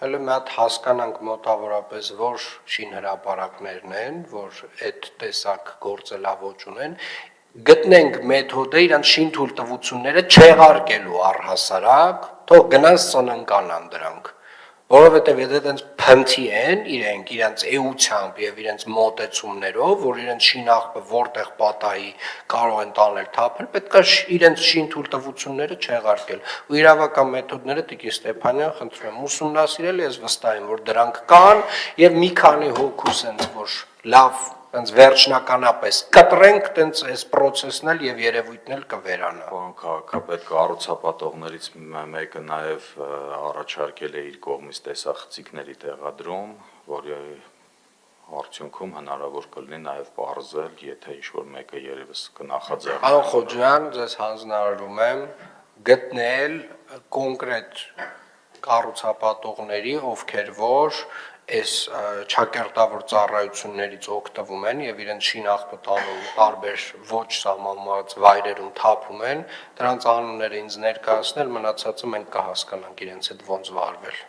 Հələ մի հատ հասկանանք մոտավորապես որ շինհրապարակներն են, որ այդ տեսակ գործելավոճ ունեն, գտնենք մեթոդը իրանց շինթույլտվությունները չեղարկելու առհասարակ, թող գնան սննկանան դրանք, որովհետև եթե այդպես փնթի են իրենց էությամբ եւ իրենց մոտեցումներով, որ իրենց շինաղբը որտեղ պատահի կարող են տանել թափել, պետք է իրենց շինթույլտվությունները չեղարկել։ Ու իրավական մեթոդները Տիկին Ստեփանյան, խնդրում եմ ուսումնասիրել, ես վստահ եմ, որ դրանք կան եւ մի քանի հոգու sense որ լավ այնց վերջնականապես կտրենք տենց այս process-ն էլ եւ երևույթն էլ կվերանա։ Պարոն քաղաքապետ, կառուցապատողներից մեկը նաեւ առաջարկել է իր կողմից տեսախցիկների տեղադրում, որի արդյունքում հնարավոր կլինի նաեւ պարզել, եթե ինչ-որ մեկը երևս կնախաձեռնի։ Պարոն Խոջյան, ձեզ հանձնարարում եմ գտնել կոնկրետ կառուցապատողների, ովքեր որ այս ճակերտավոր ծառայություններից օգտվում են եւ իրենց շինաղբը տանում տարբեր ոչ սահմանված վայրերում թափում են, դրանց անունները ինձ ներկայացնել, մնացածը մենք կհասկանանք իրենց հետ ոնց վարվել։